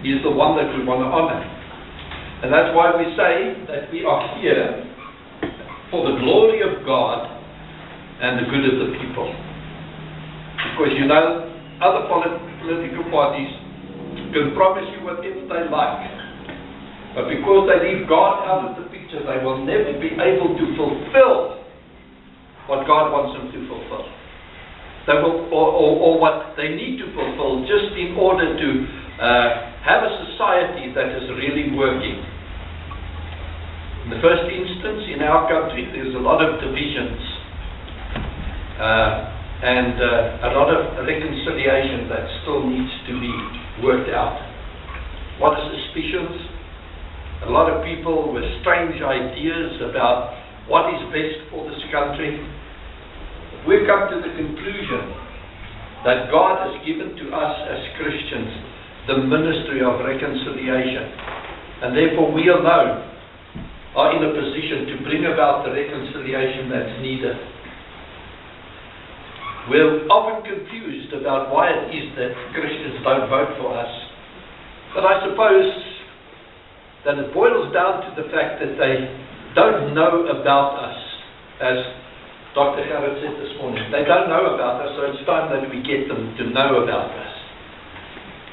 He is the one that we want to honor. And that's why we say that we are here for the glory of God and the good of the people. Because you know, other political parties can promise you whatever they like. But because they leave God out of the picture, they will never be able to fulfill what God wants them to fulfill. They will, or what they need to fulfill, just in order to have a society that is really working. In the first instance, in our country, there's a lot of divisions and a lot of reconciliation that still needs to be worked out. A lot of suspicions, a lot of people with strange ideas about what is best for this country. We've come to the conclusion that God has given to us as Christians the ministry of reconciliation, and therefore we alone are in a position to bring about the reconciliation that's needed. We're often confused about why it is that Christians don't vote for us, but I suppose that it boils down to the fact that they don't know about us, as Dr. Gerrit said this morning. They don't know about us, so it's time that we get them to know about us.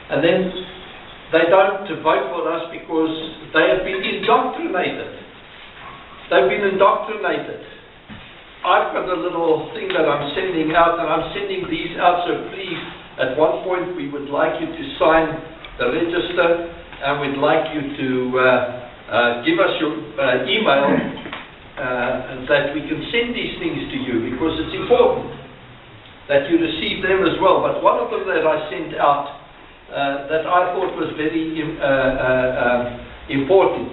And then they don't vote for us because they have been indoctrinated. They've been indoctrinated. I've got a little thing that I'm sending out, and I'm sending these out, so please, at one point we would like you to sign the register, and we'd like you to give us your email, and that we can send these things to you, because it's important that you receive them as well. But one of them that I sent out that I thought was very important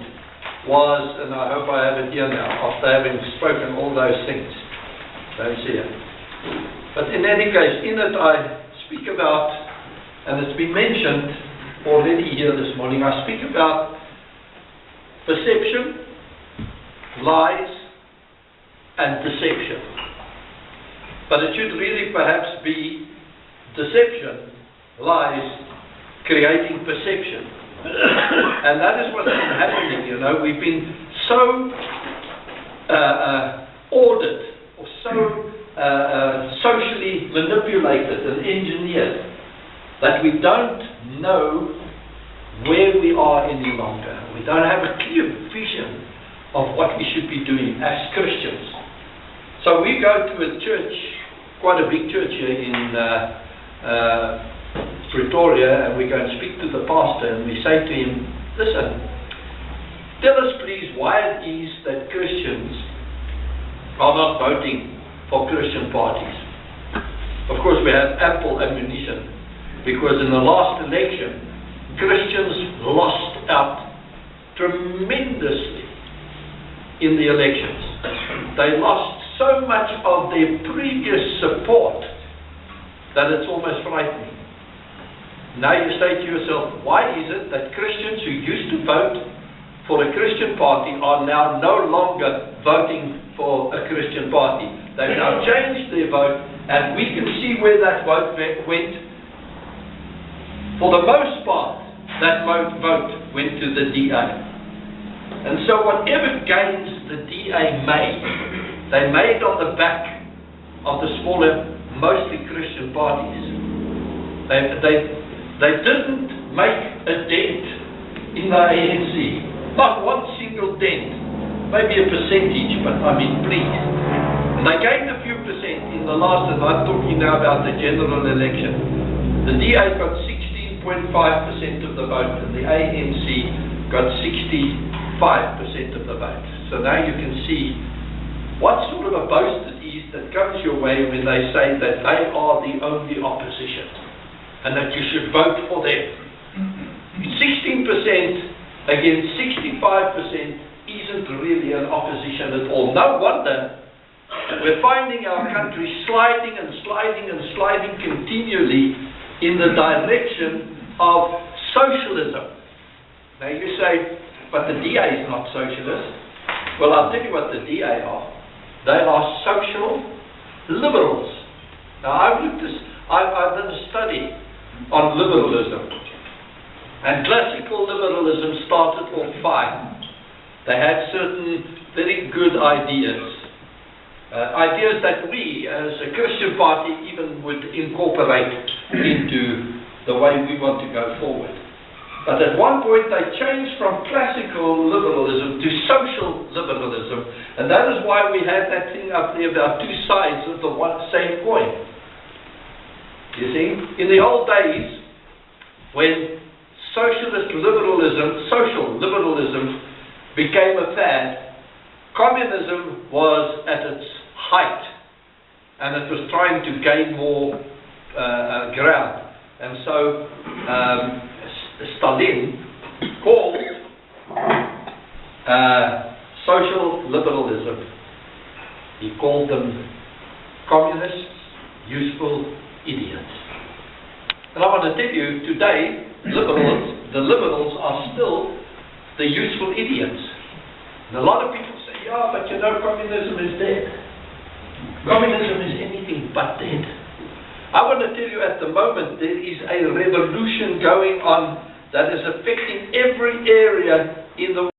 was, and I hope I have it here now, after having spoken all those things. Don't see it. But in any case, in it I speak about, and it's been mentioned already here this morning, I speak about perception, lies, and deception. But it should really perhaps be deception, lies, creating perception. And that is what's been happening, you know. We've been so ordered, or so socially manipulated and engineered, that we don't know where we are any longer. We don't have a clear vision of what we should be doing as Christians. So we go to a church, quite a big church here in Pretoria, and we go and speak to the pastor, and we say to him, listen, tell us please why it is that Christians are not voting for Christian parties. Of course, we have ample ammunition, because in the last election, Christians lost out tremendously in the elections. They lost so much of their previous support that it's almost frightening. Now you say to yourself, why is it that Christians who used to vote for a Christian party are now no longer voting for a Christian party? They've now changed their vote, and we can see where that vote went. For the most part, that vote went to the DA. And so whatever gains the DA made, they made on the back of the smaller, mostly Christian parties. They didn't make a dent in the ANC. Not one single dent. Maybe a percentage, but I mean, please. And they gained a few percent in the last, and I'm talking now about the general election. The DA got 16.5% of the vote, and the ANC got 65% of the vote. So now you can see what sort of a boast it is that comes your way when they say that they are the only opposition, and that you should vote for them. 16% against 65% isn't really an opposition at all. No wonder we're finding our country sliding and sliding and sliding continually in the direction of socialism. Now you say, but the DA is not socialist. Well, I'll tell you what the DA are. They are social liberals. Now I've done a study on liberalism. And classical liberalism started off fine. They had certain very good ideas. Ideas that we, as a Christian party, even would incorporate into the way we want to go forward. But at one point they changed from classical liberalism to social liberalism, and that is why we had that thing up there about two sides of the same coin. You see, in the old days, when social liberalism became a fad, communism was at its height, and it was trying to gain more ground. And so Stalin called social liberalism, he called them communists, useful idiots. And I want to tell you, today, the liberals are still the useful idiots. And a lot of people say, yeah, but you know, communism is dead. Communism is anything but dead. I want to tell you, at the moment, there is a revolution going on that is affecting every area in the